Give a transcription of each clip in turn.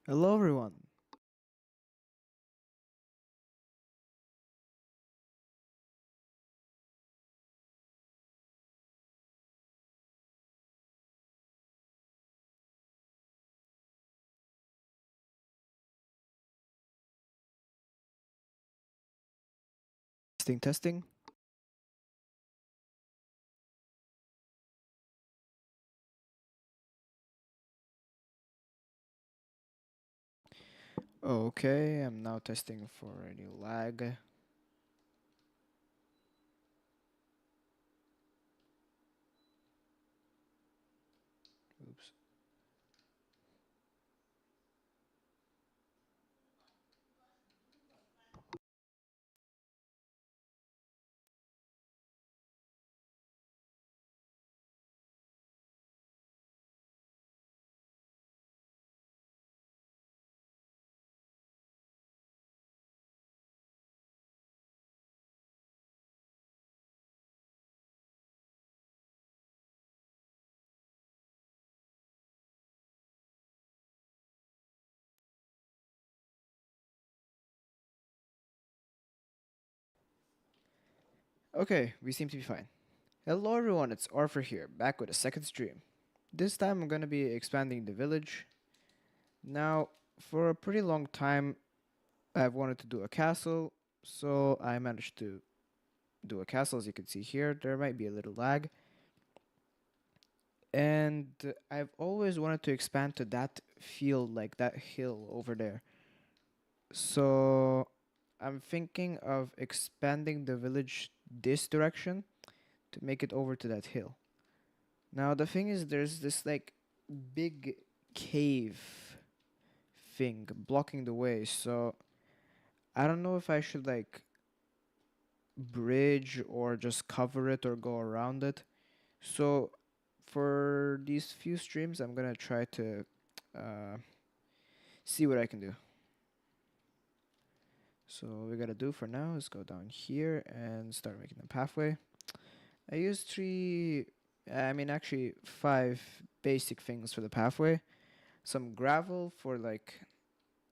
Hello, everyone. Testing, testing. Okay, I'm now testing for any lag. Oops. Okay, we seem to be fine. Hello, everyone. It's Arthur here, back with a second stream. This time I'm gonna be expanding the village. Now, for a pretty long time, I've wanted to do a castle, so I managed to do a castle. As you can see here, there might be a little lag. And I've always wanted to expand to that field, like that hill over there. So I'm thinking of expanding the village this direction to make it over to that hill. Now the thing is there's this like big cave thing blocking the way, so I don't know if I should like bridge or just cover it or go around it. So for these few streams I'm gonna try to uh, see what I can do. So what we gotta do for now is go down here and start making a pathway. I used actually five basic things for the pathway. Some gravel for like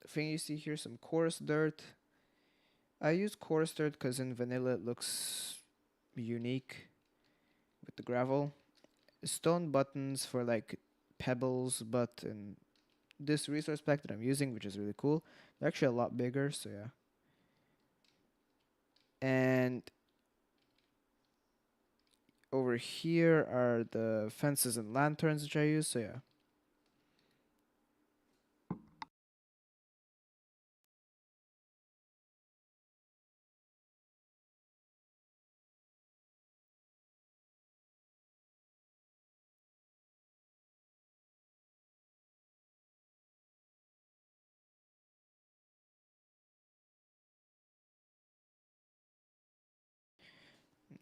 the thing you see here, some coarse dirt. I use coarse dirt because in vanilla it looks unique with the gravel. Stone buttons for like pebbles, but in this resource pack that I'm using, which is really cool, they're actually a lot bigger, so yeah. And over here are the fences and lanterns which I use, so yeah.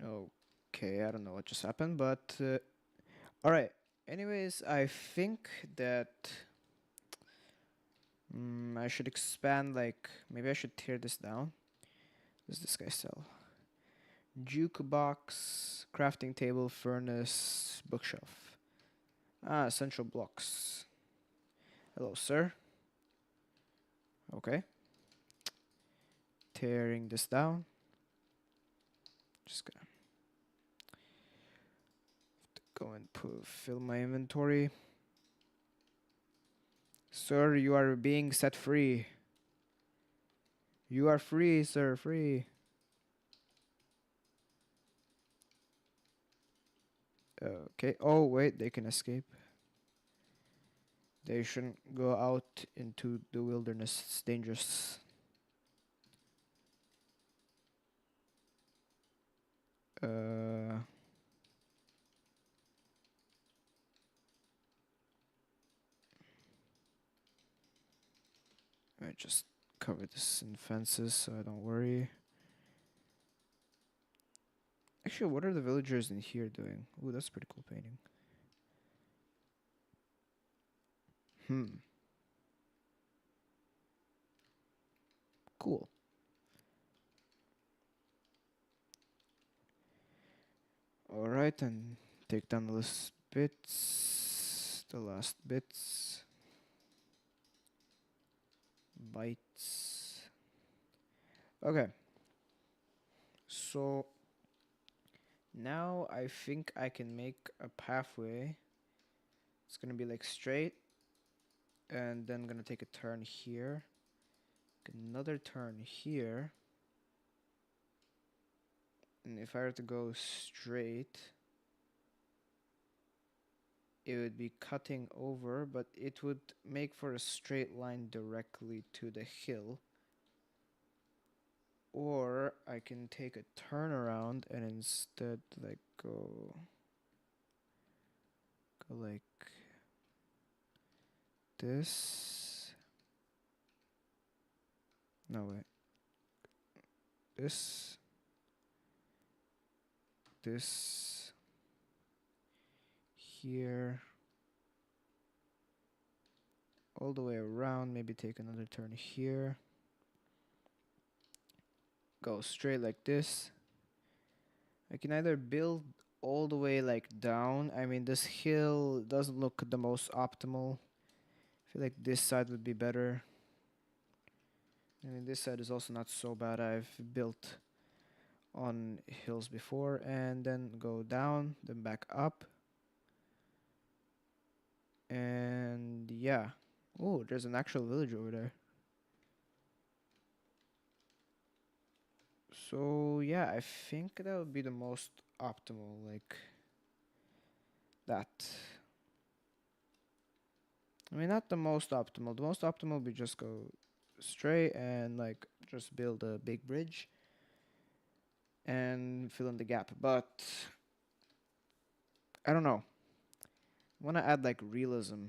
Okay, I don't know what just happened, but all right. Anyways, I think that I should expand. Like maybe I should tear this down. What does this guy sell? Jukebox, crafting table, furnace, bookshelf. Ah, essential blocks. Hello, sir. Okay, tearing this down. Just gonna go and fill my inventory. Sir, you are being set free. You are free, sir. Free. Okay. Oh, wait, they can escape. They shouldn't go out into the wilderness. It's dangerous. Uh, I just cover this in fences so I don't worry. Actually, what are the villagers in here doing? Ooh, that's a pretty cool painting. Hmm. Cool. Alright, and take down the last bits. The last bits. bytes. Okay, so now I think I can make a pathway. It's gonna be like straight, and then gonna take a turn here, another turn here, and if I were to go straight, it would be cutting over, but it would make for a straight line directly to the hill. Or I can take a turnaround and instead like go like this. No, wait. This here, all the way around, maybe take another turn here. Go straight like this. I can either build all the way like down. I mean, this hill doesn't look the most optimal. I feel like this side would be better. I mean, this side is also not so bad. I've built on hills before, and then go down, then back up. And yeah. Oh, there's an actual village over there. So yeah, I think that would be the most optimal, like that. I mean, not the most optimal. The most optimal would be just go straight and like just build a big bridge and fill in the gap. But I don't know. I want to add like realism.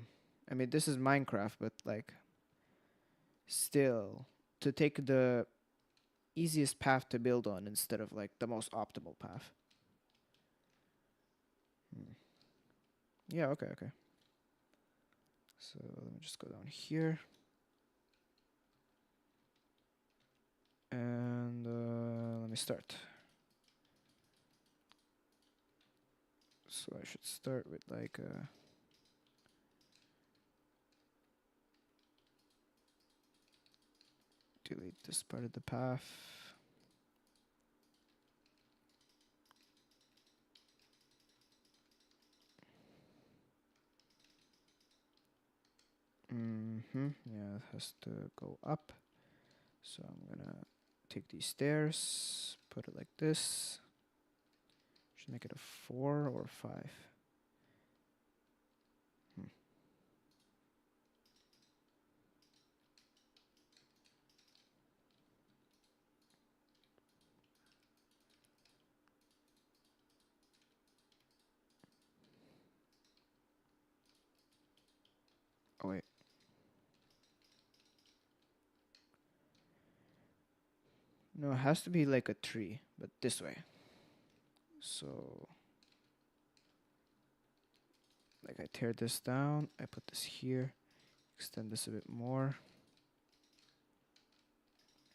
I mean, this is Minecraft, but like still to take the easiest path to build on instead of like the most optimal path. Yeah, okay, okay. So let me just go down here. And let me start. So I should start with like delete this part of the path. Yeah, it has to go up. So I'm gonna take these stairs, put it like this. Should make it a 4 or 5. Oh wait. No, it has to be like a tree, but this way. So like I tear this down, I put this here, extend this a bit more.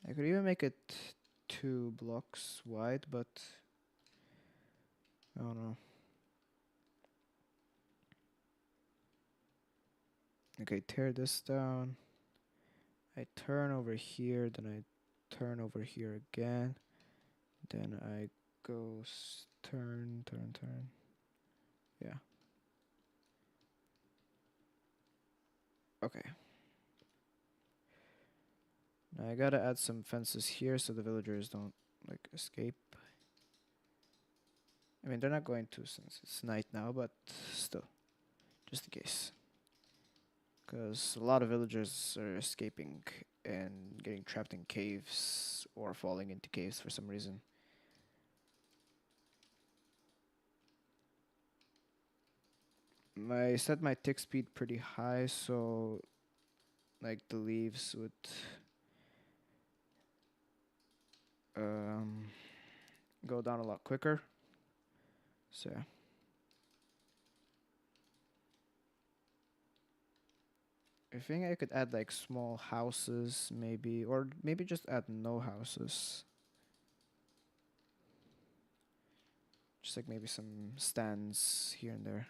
I could even make it 2 blocks wide, but I don't know. Okay, tear this down. I turn over here, then I turn over here again. Then I go turn. Yeah. Okay. Now I gotta add some fences here so the villagers don't like escape. I mean, they're not going to since it's night now, but still, just in case. Because a lot of villagers are escaping and getting trapped in caves or falling into caves for some reason. I set my tick speed pretty high, so like the leaves would um, go down a lot quicker. So yeah. I think I could add like small houses maybe, or maybe just add no houses. Just like maybe some stands here and there.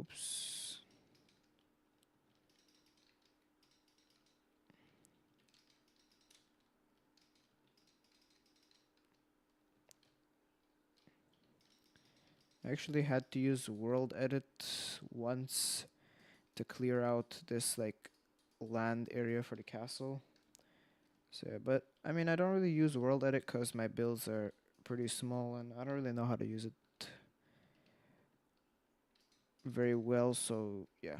Oops. I actually had to use world edit once to clear out this like land area for the castle. So, but I mean, I don't really use world edit because my builds are pretty small and I don't really know how to use it very well. So yeah.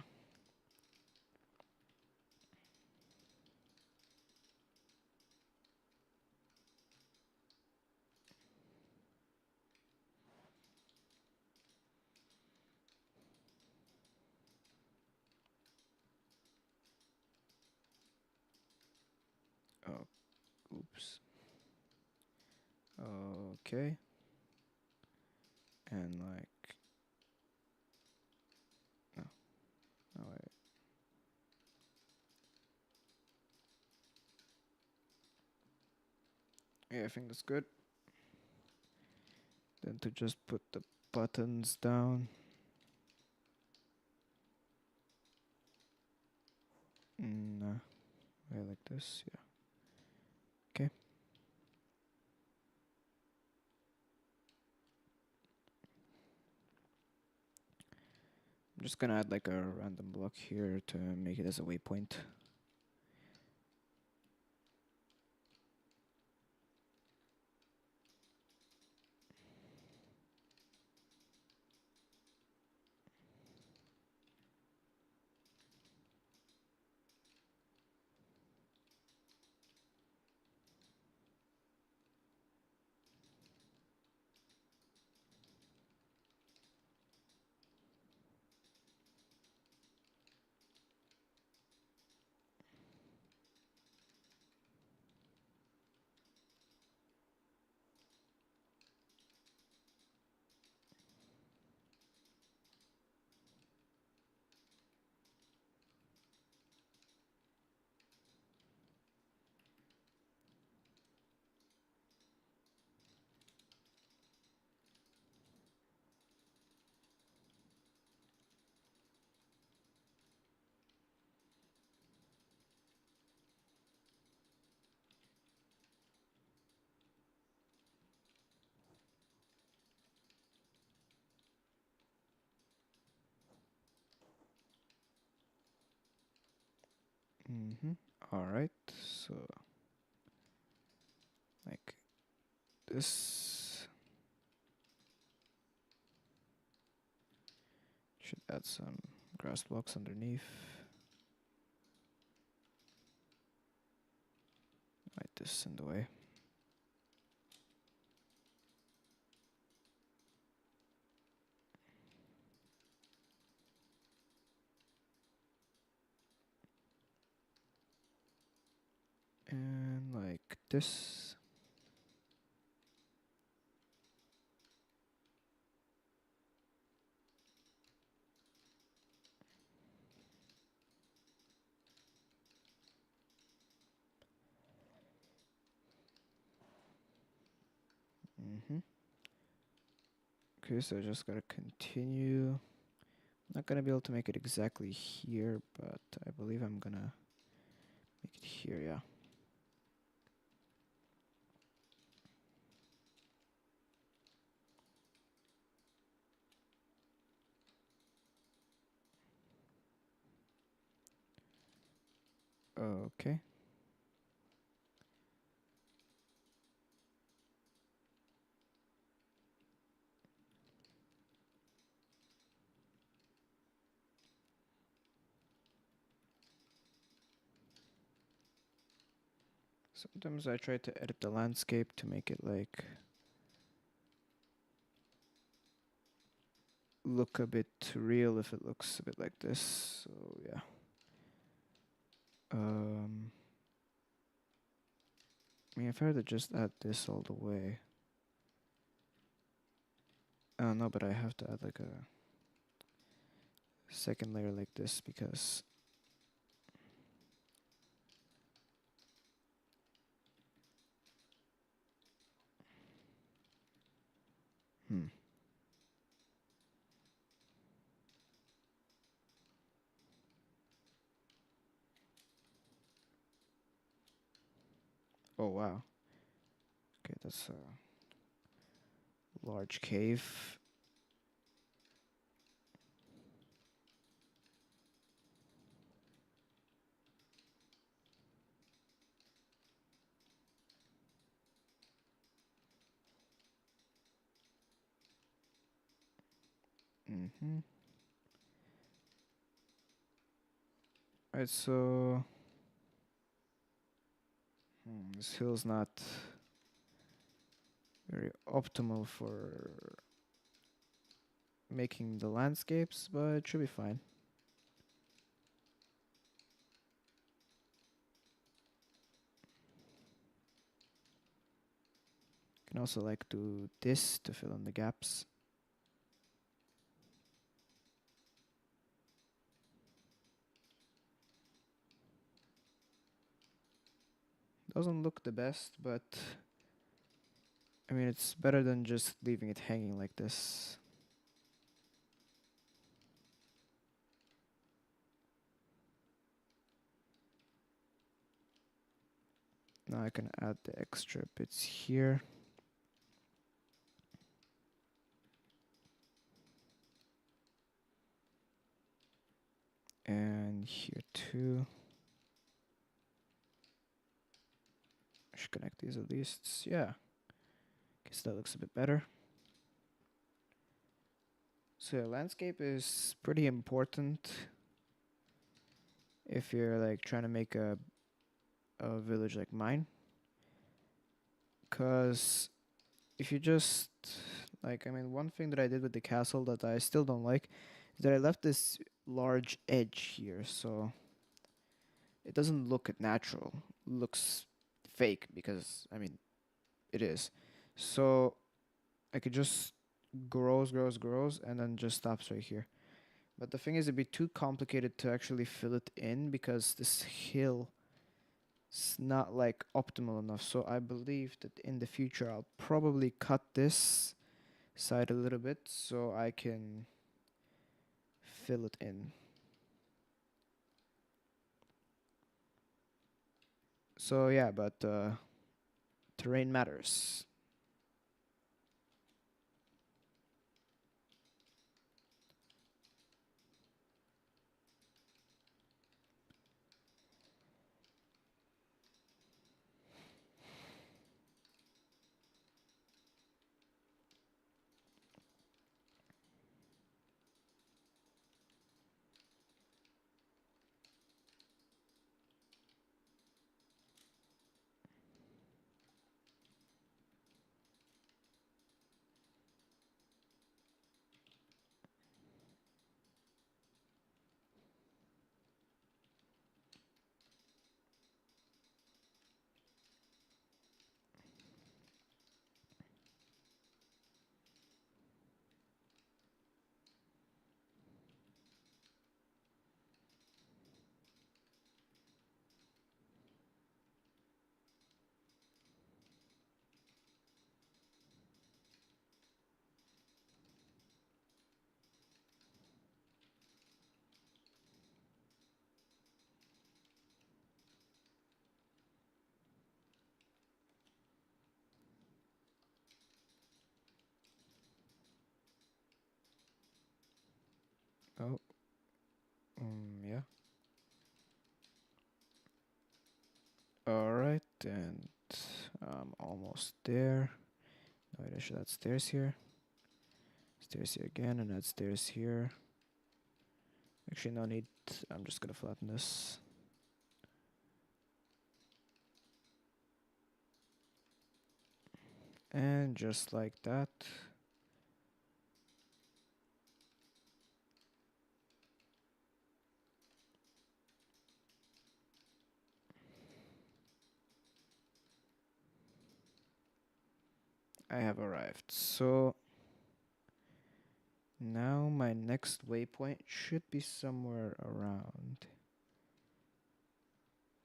Oh, oops. Okay. And like, no, no, wait. Yeah, I think that's good. Then to just put the buttons down. No, yeah, like this. Yeah. Okay. I'm just gonna add like a random block here to make it as a waypoint. Mm-hmm. All right. So like this should add some grass blocks underneath. Like this in the way. And like this. Mm-hmm. Okay, so I just gotta continue. Not gonna be able to make it exactly here, but I believe I'm gonna make it here, yeah. Okay. Sometimes I try to edit the landscape to make it like look a bit real if it looks a bit like this. So yeah. I mean, if I were to just add this all the way. Oh no, but I have to add like a second layer like this because hmm. Oh wow. Okay, that's a large cave. Mm-hmm. Alright, so this hill's not very optimal for making the landscapes, but it should be fine. Can also like do this to fill in the gaps. Doesn't look the best, but I mean it's better than just leaving it hanging like this. Now I can add the extra bits here. And here too. I should connect these at least. Yeah. Guess that looks a bit better. So yeah, landscape is pretty important if you're like trying to make a village like mine. Cause if you just like, I mean, one thing that I did with the castle that I still don't like is that I left this large edge here, so it doesn't look natural. It looks fake because I mean it is. So I could just grows, and then just stops right here. But the thing is, it'd be too complicated to actually fill it in because this hill is not like optimal enough. So I believe that in the future I'll probably cut this side a little bit so I can fill it in. So yeah, but terrain matters. Oh, yeah. All right, and I'm almost there. No, wait, I should add stairs here. Stairs here again, and add stairs here. Actually, no need. I'm just gonna flatten this. And just like that. I have arrived. So now my next waypoint should be somewhere around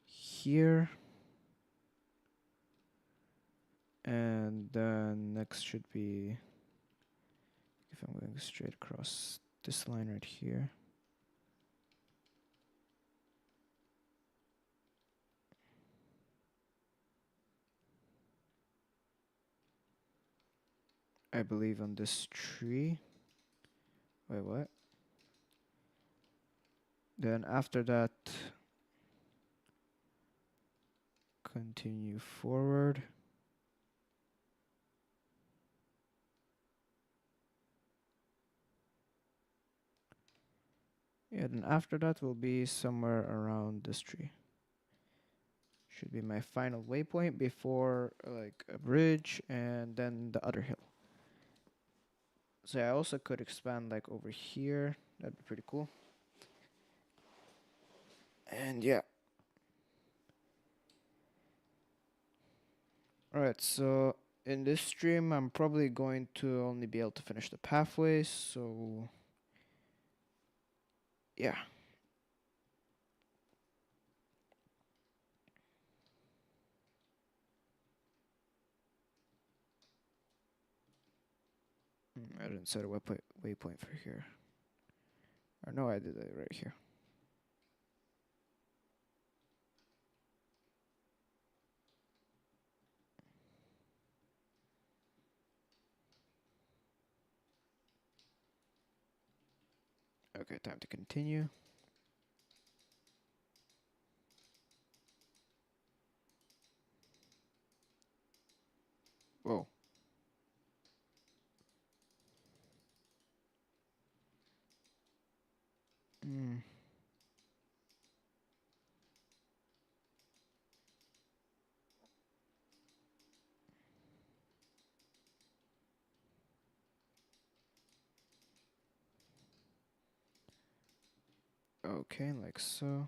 here. And then next should be, if I'm going straight across this line right here. I believe, on this tree. Wait, what? Then after that, continue forward. Yeah, then after that will be somewhere around this tree. Should be my final waypoint before like a bridge and then the other hill. So I also could expand like over here. That'd be pretty cool. And yeah. Alright, so in this stream I'm probably going to only be able to finish the pathways, so yeah. I didn't set a waypoint for here. Or no, I did it right here. Okay, time to continue. Whoa. Mm. Okay, like so.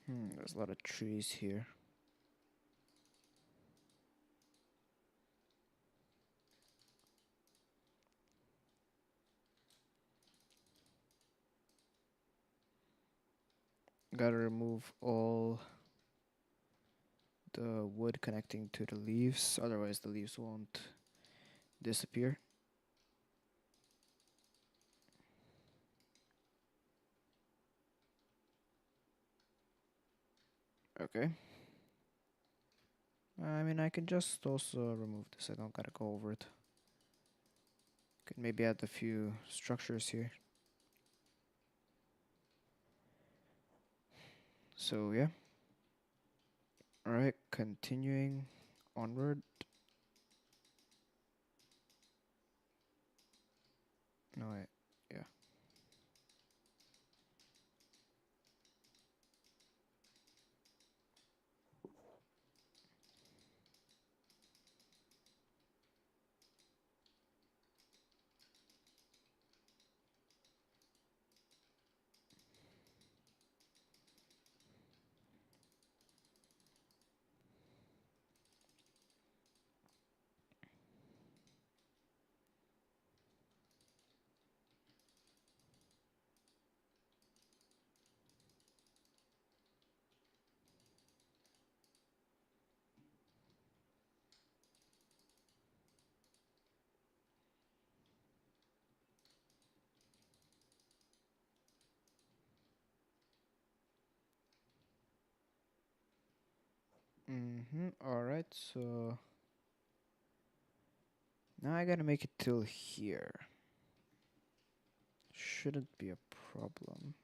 There's a lot of trees here. Gotta remove all the wood connecting to the leaves, otherwise the leaves won't disappear. Okay. I mean, I can just also remove this. I don't gotta go over it. Could maybe add a few structures here. So yeah. Alright, continuing onward. No, yeah. Alright, so now I gotta make it till here. Shouldn't be a problem.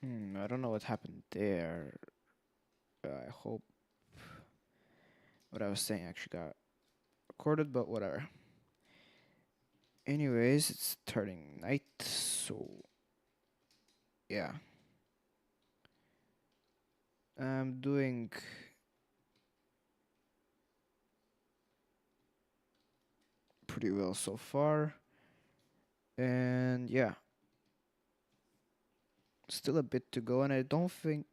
I don't know what happened there. I hope what I was saying actually got recorded, but whatever. Anyways, it's turning night, so yeah. I'm doing pretty well so far. And yeah, still a bit to go, and I don't think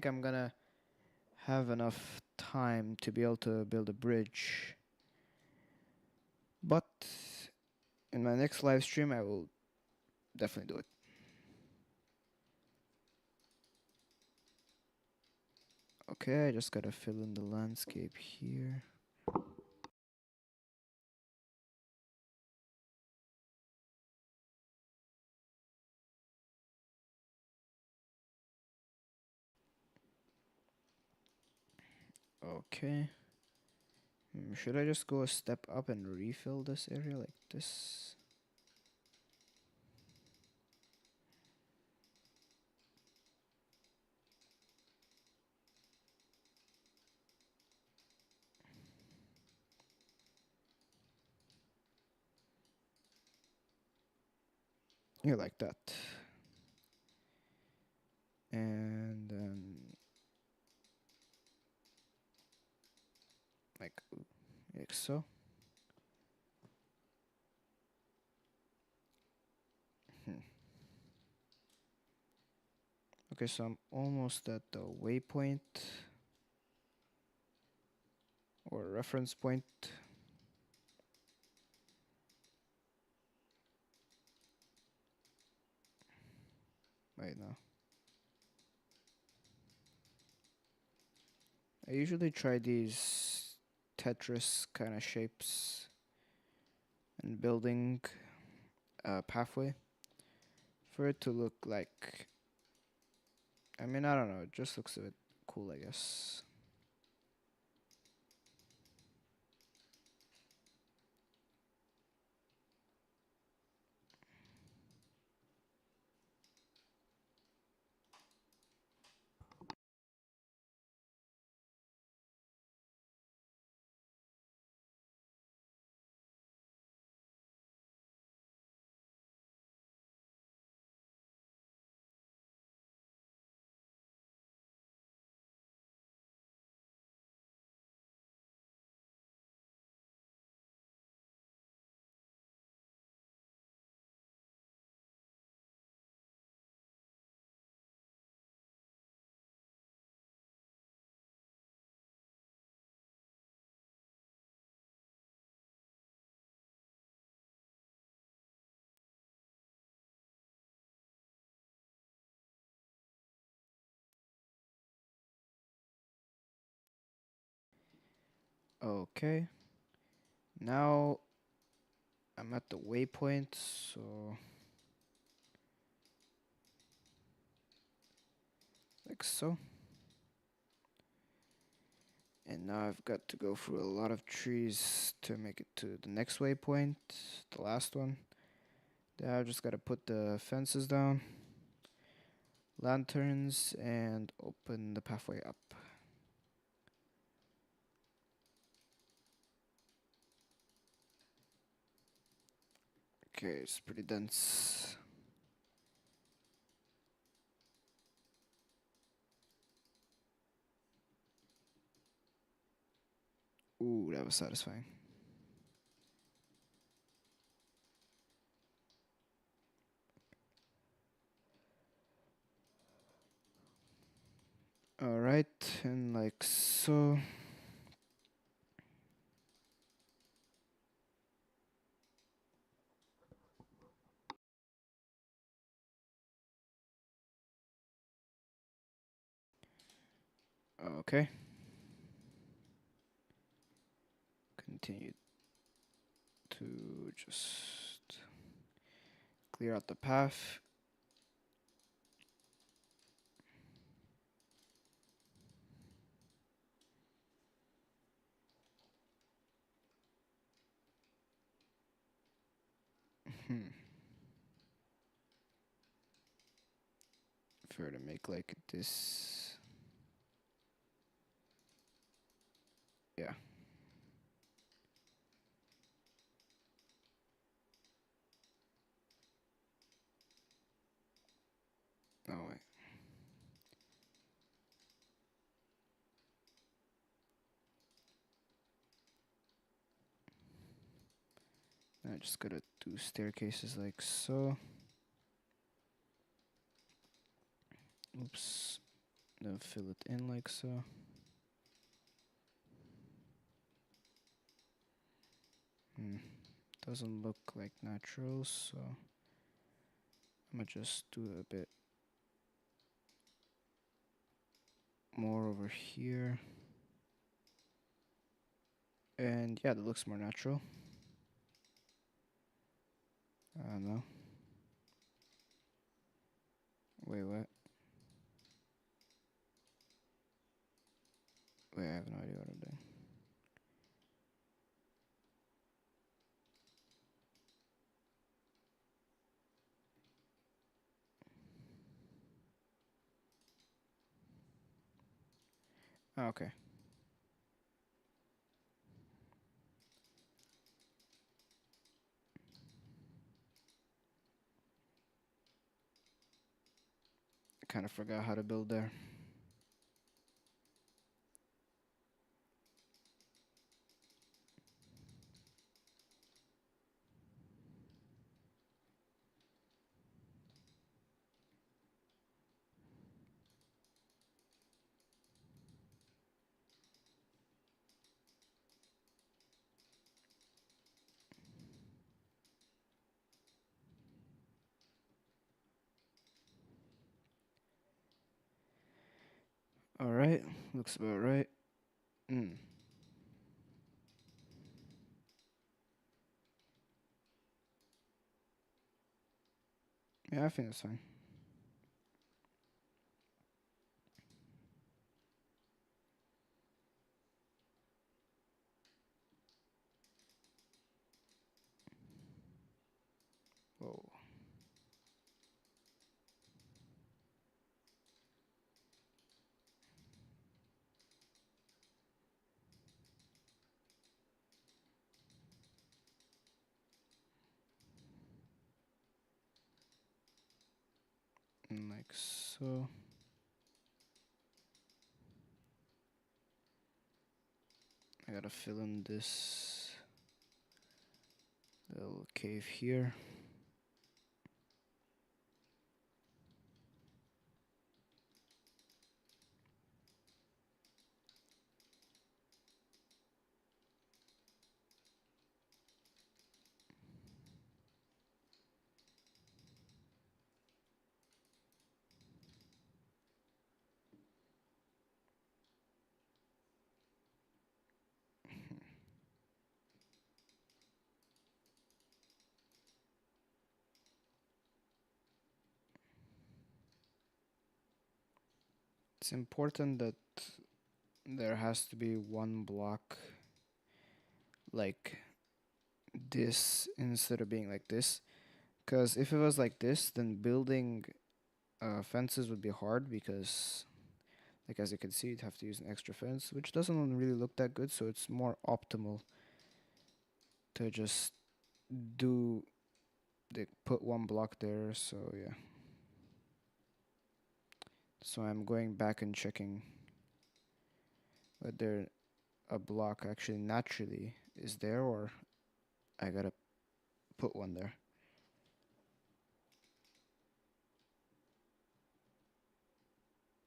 I'm gonna have enough time to be able to build a bridge. But in my next live stream, I will definitely do it. Okay, I just gotta fill in the landscape here. Okay. Should I just go a step up and refill this area like this? Yeah, like that. And then like so. Hmm. Okay, so I'm almost at the waypoint or reference point. Wait, no. I usually try these Tetris kind of shapes and building a pathway for it to look like. I mean, I don't know. It just looks a bit cool, I guess. Okay. Now I'm at the waypoint, so like so. And now I've got to go through a lot of trees to make it to the next waypoint, the last one. Then I've just got to put the fences down, lanterns, and open the pathway up. Okay, it's pretty dense. Ooh, that was satisfying. Alright, and like so. Okay. Continue to just clear out the path. If we were to make like this, yeah. Oh wait. I just gotta do staircases like so. Oops. Then fill it in like so. Hmm. Doesn't look like natural, so I'm gonna just do a bit more over here. And yeah, that looks more natural. I don't know. Wait, what? Wait, I have no idea what I'm doing. Oh, okay. I kind of forgot how to build there. Alright, looks about right. Mm. Yeah, I think that's fine. Whoa. Like so. I gotta fill in this little cave here. It's important that there has to be one block like this instead of being like this. Because if it was like this, then building fences would be hard because, like as you can see, you'd have to use an extra fence, which doesn't really look that good. So it's more optimal to just do put one block there. So yeah. So I'm going back and checking whether a block actually naturally is there or I gotta put one there.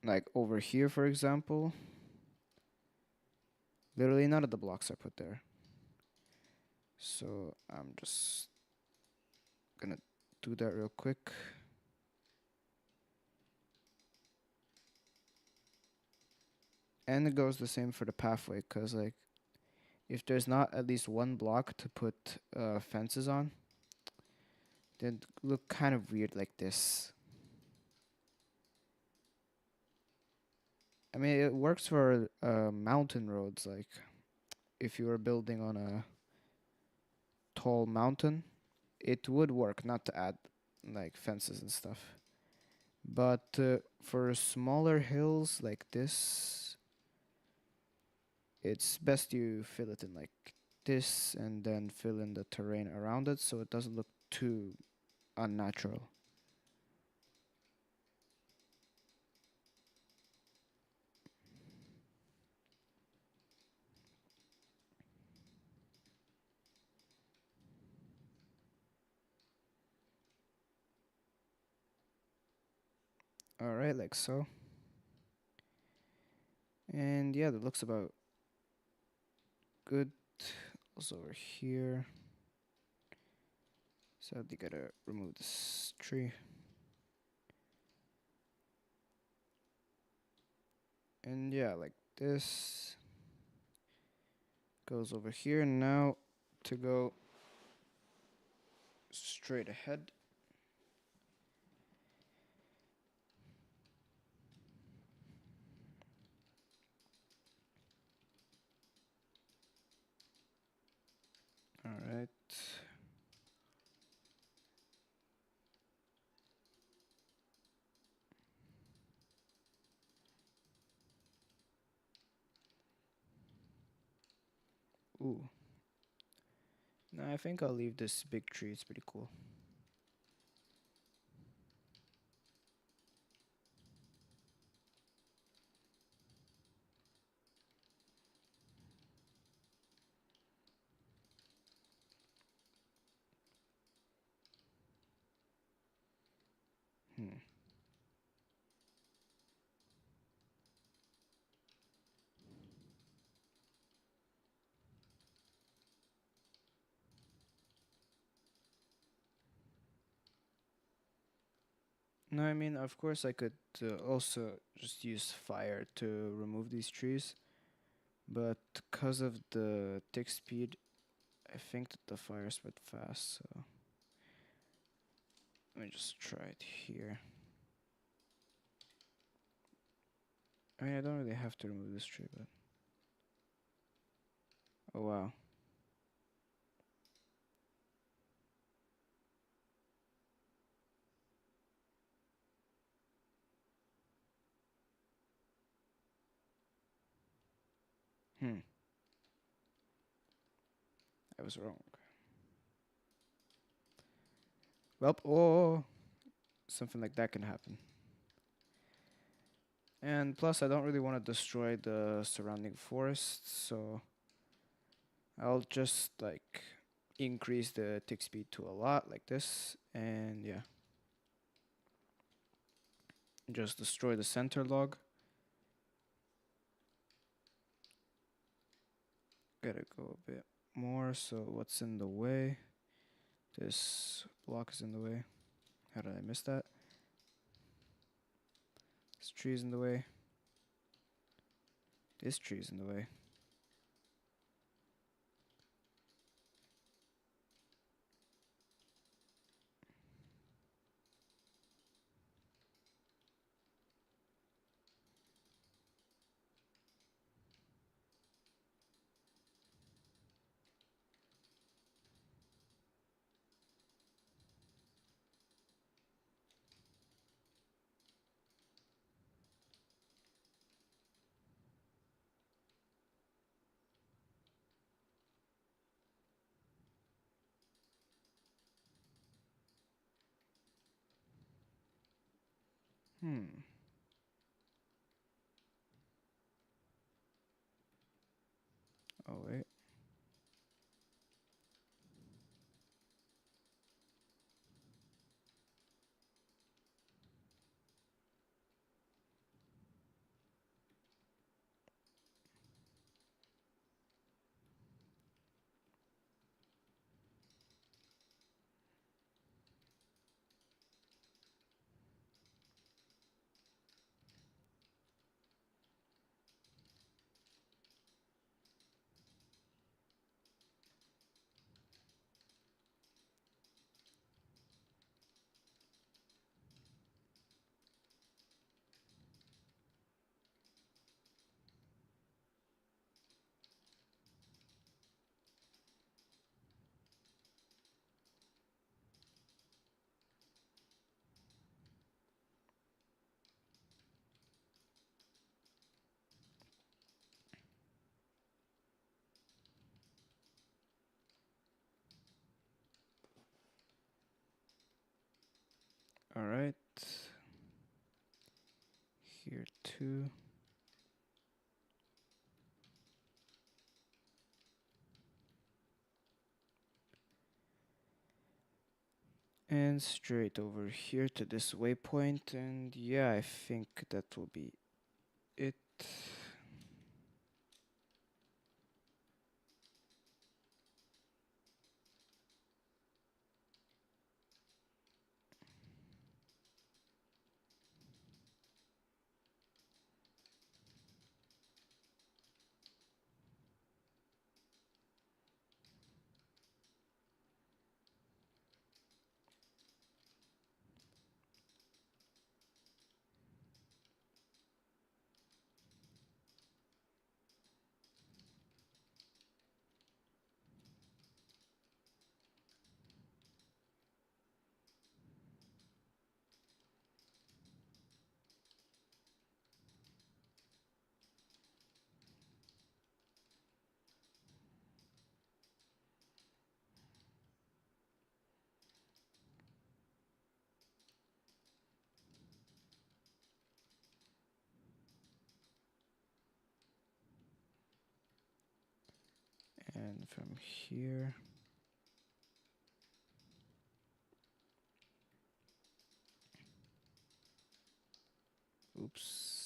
Like over here, for example, literally none of the blocks are put there. So I'm just gonna do that real quick. And it goes the same for the pathway, because like if there's not at least one block to put fences on, then look kind of weird like this. I mean, it works for mountain roads. Like if you were building on a tall mountain, it would work not to add like fences and stuff. But for smaller hills like this, it's best you fill it in like this and then fill in the terrain around it so it doesn't look too unnatural. Alright, like so. And yeah, that looks about good. Also over here. Sadly, gotta remove this tree. And yeah, like this goes over here. Now to go straight ahead. Alright. Ooh. Nah, I think I'll leave this big tree. It's pretty cool. Hmm. No, I mean, of course, I could also just use fire to remove these trees, but because of the tick speed, I think that the fire spread fast, so let me just try it here. I mean, I don't really have to remove this tree, but oh wow. Hmm, I was wrong. Well, oh, something like that can happen. And plus, I don't really want to destroy the surrounding forest, so I'll just like increase the tick speed to a lot, like this, and yeah, just destroy the center log. Gotta go a bit more, so what's in the way? This block is in the way. How did I miss that? This tree is in the way. This tree is in the way. Hmm. Oh wait. All right. Here too. And straight over here to this waypoint, and yeah, I think that will be it. And from here, oops.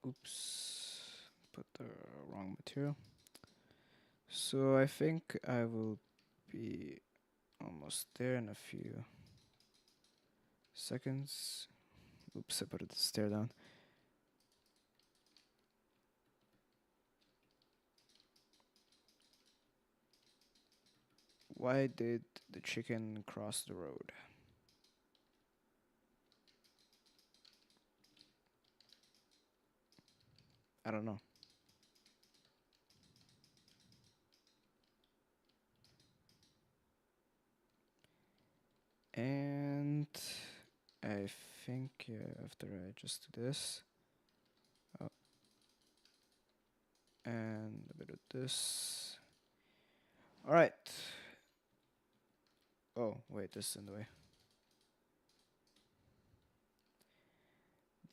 Oops. Put the wrong material. So I think I will be almost there in a few seconds. Oops, I put the stair down. Why did the chicken cross the road? I don't know. And I think after I just do this, oh, and a bit of this. All right. Oh, wait, this is in the way.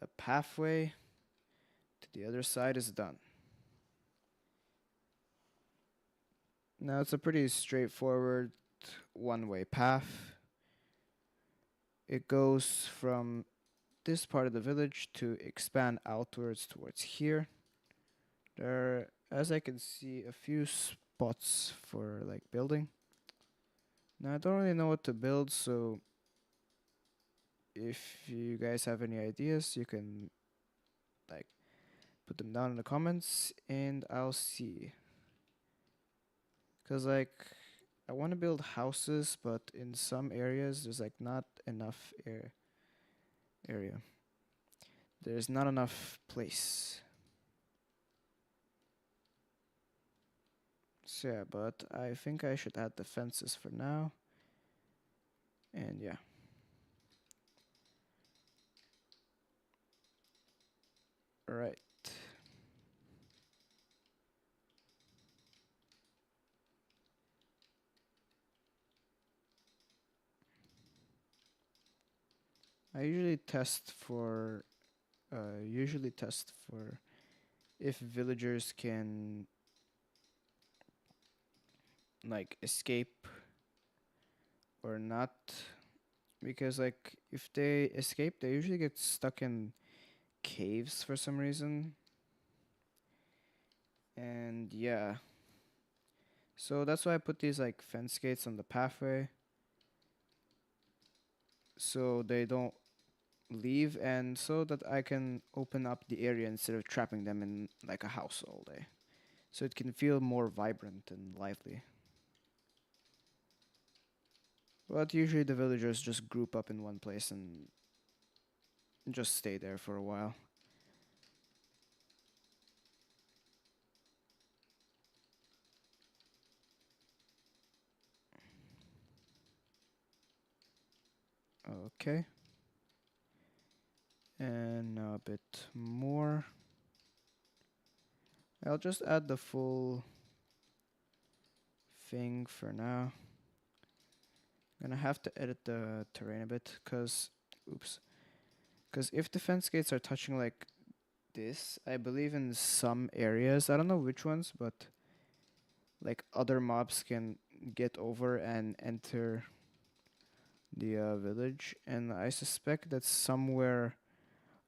The pathway to the other side is done. Now it's a pretty straightforward one-way path. It goes from this part of the village to expand outwards towards here. There are, as I can see, a few spots for like building. Now I don't really know what to build, so if you guys have any ideas, you can like put them down in the comments and I'll see. Cause like I want to build houses, but in some areas there's like not enough area. There's not enough place. So yeah, but I think I should add the fences for now. And yeah. Alright. I usually test for if villagers can like escape or not, because like if they escape, they usually get stuck in caves for some reason. And yeah, so that's why I put these like fence gates on the pathway so they don't leave, and so that I can open up the area instead of trapping them in like a house all day. So it can feel more vibrant and lively. But usually the villagers just group up in one place and just stay there for a while. Okay. And now a bit more. I'll just add the full thing for now. I'm gonna have to edit the terrain a bit because, oops. Because if the fence gates are touching like this, I believe in some areas, I don't know which ones, but like other mobs can get over and enter the village. And I suspect that somewhere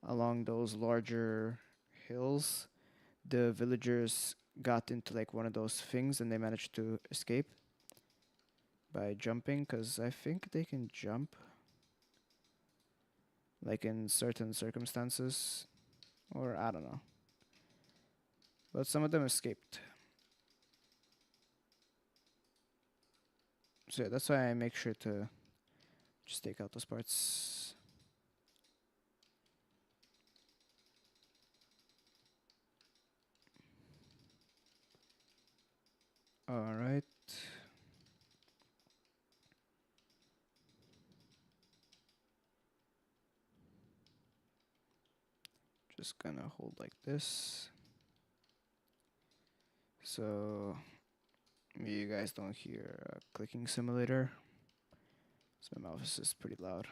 along those larger hills, the villagers got into like one of those things and they managed to escape by jumping, because I think they can jump like in certain circumstances, or I don't know, but some of them escaped. So yeah, that's why I make sure to just take out those parts. All right. Just gonna hold like this so you guys don't hear a clicking simulator. So my mouse is pretty loud.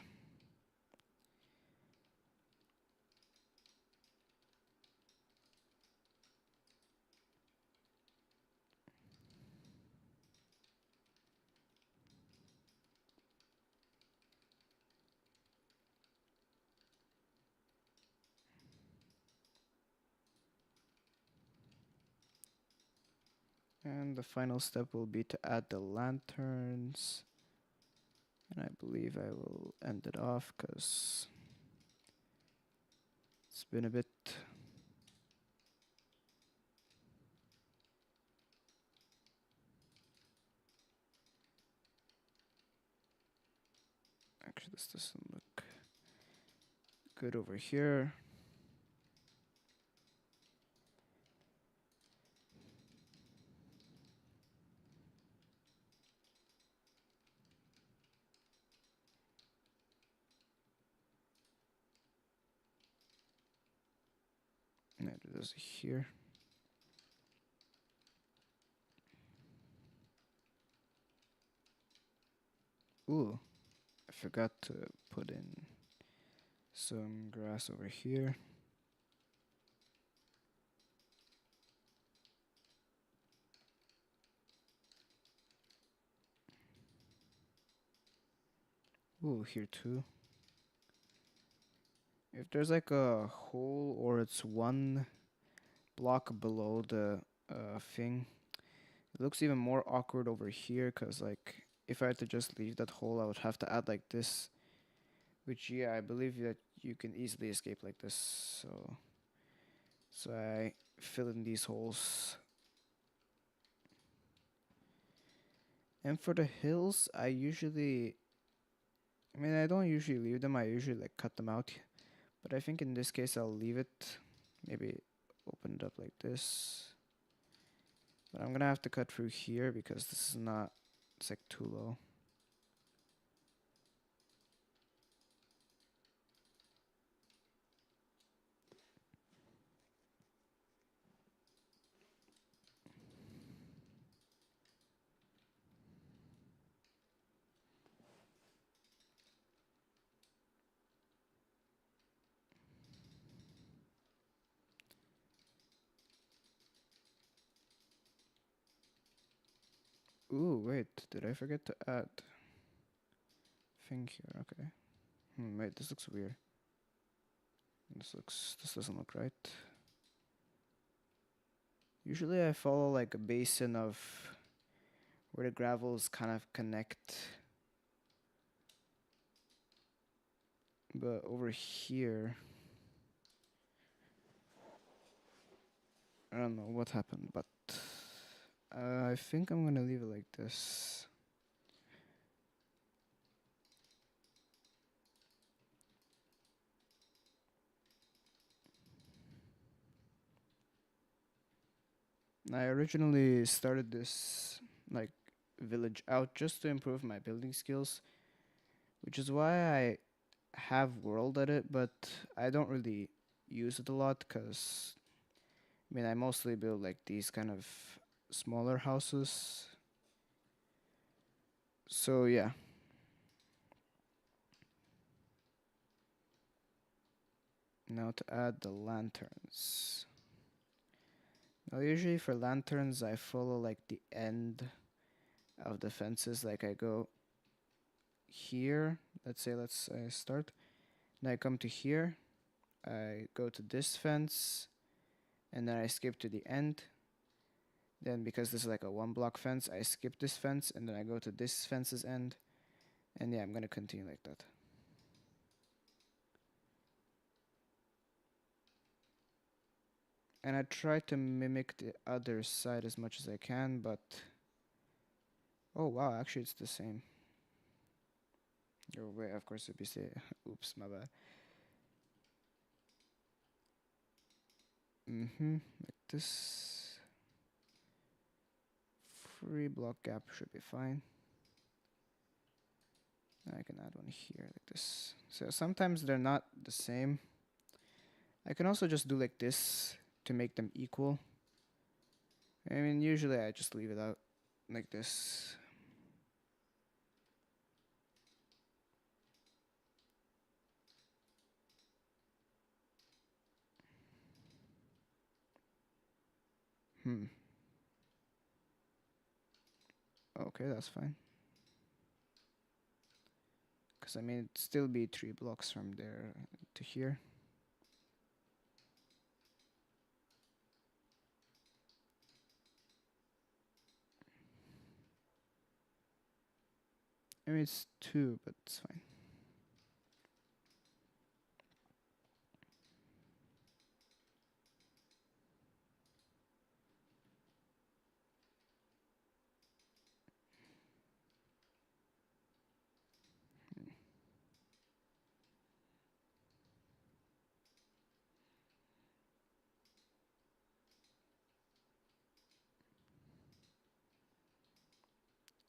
And the final step will be to add the lanterns. And I believe I will end it off because it's been a bit. Actually, this doesn't look good over here. And I do this here. Ooh, I forgot to put in some grass over here. Ooh, here too. If there's like a hole or it's one block below the thing, it looks even more awkward over here because like if I had to just leave that hole, I would have to add like this, which yeah, I believe that you can easily escape like this. So I fill in these holes. And for the hills, I mean, I don't usually leave them. I usually like cut them out. But I think in this case, I'll leave it. Maybe open it up like this. But I'm gonna have to cut through here because this is not, it's like too low. Ooh, wait, did I forget to add thing here? Okay. Wait, this looks weird. This doesn't look right. Usually I follow like a basin of where the gravels kind of connect. But over here, I don't know what happened, but I think I'm gonna leave it like this. I originally started this like village out just to improve my building skills, which is why I have world at it, but I don't really use it a lot because I mean I mostly build like these kind of smaller houses. So yeah. Now to add the lanterns. Now usually for lanterns I follow like the end of the fences. Like I go here. Let's start. Then I come to here. I go to this fence, and then I skip to the end. Then because this is like a one block fence, I skip this fence, and then I go to this fence's end. And yeah, I'm gonna continue like that. And I try to mimic the other side as much as I can, but oh wow, actually it's the same. Oh wait, of course if you say, oops, my bad. Like this. 3 block gap should be fine. I can add one here like this. So sometimes they're not the same. I can also just do like this to make them equal. I mean, usually I just leave it out like this. Hmm. Okay, that's fine. Because I mean, it'd still be 3 blocks from there to here. I mean, it's 2, but it's fine.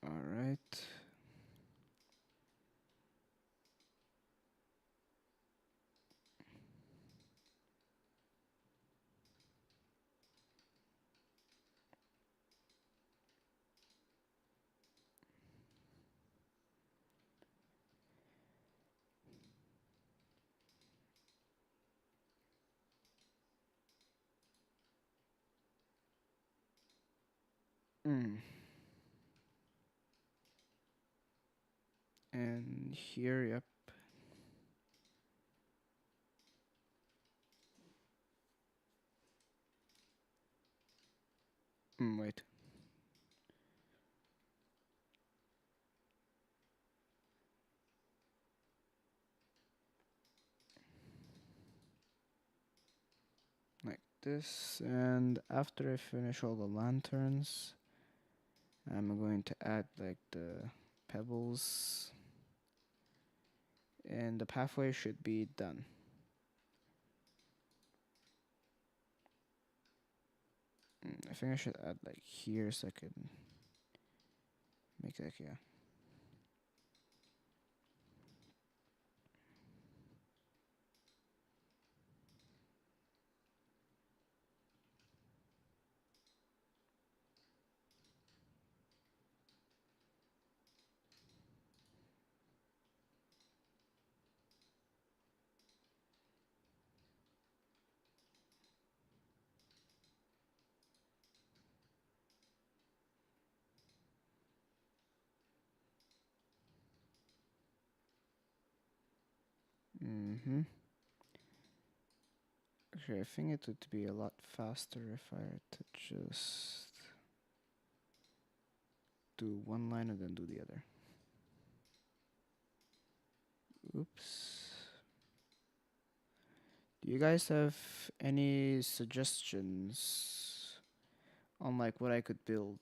All right. Mm. And here, yep. Wait. Like this. And after I finish all the lanterns, I'm going to add like the pebbles. And the pathway should be done. I think I should add like here so I can make like, yeah. Mm-hmm. Actually, I think it would be a lot faster if I were to just do one line and then do the other. Oops. Do you guys have any suggestions on like what I could build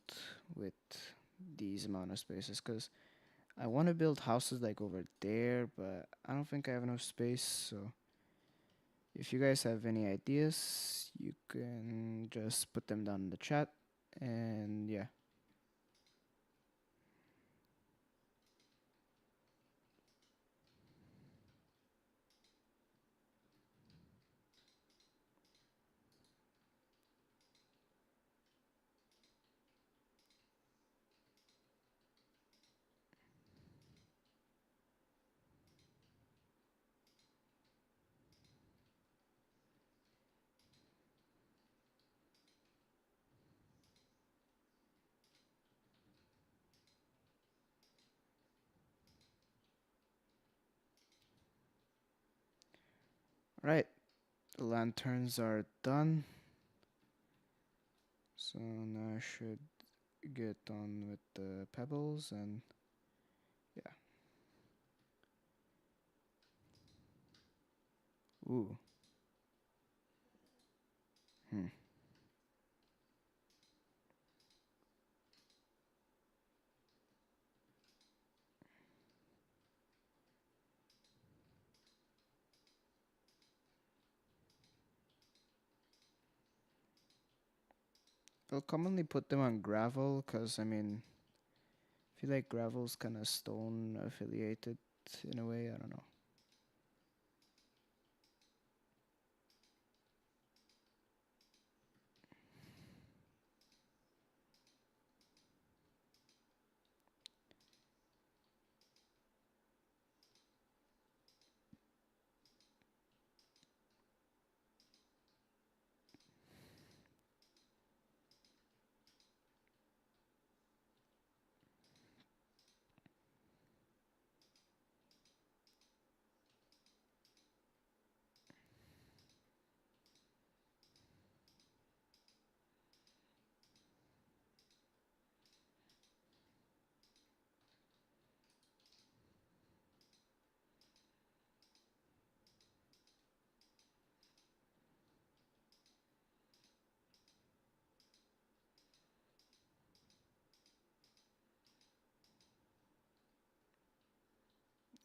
with these amount of spaces? Because I want to build houses like over there, but I don't think I have enough space. So if you guys have any ideas, you can just put them down in the chat. And yeah. Right. The lanterns are done. So now I should get on with the pebbles and yeah. Ooh. Hmm. I'll commonly put them on gravel because I mean, I feel like gravel's kind of stone affiliated in a way. I don't know.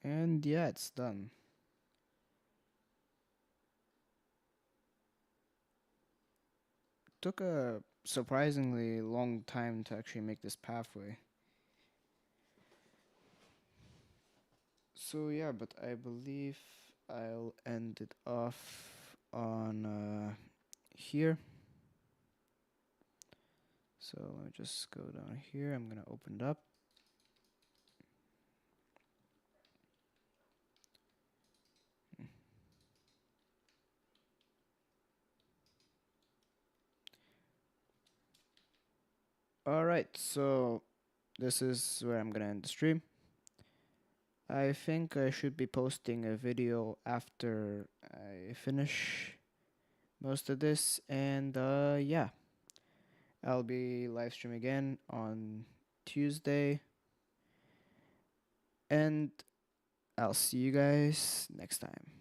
And yeah, it's done. Took a surprisingly long time to actually make this pathway. So yeah, but I believe I'll end it off on here. So let me just go down here. I'm gonna open it up. All right, so this is where I'm gonna end the stream. I think I should be posting a video after I finish most of this, and yeah, I'll be live streaming again on Tuesday, and I'll see you guys next time.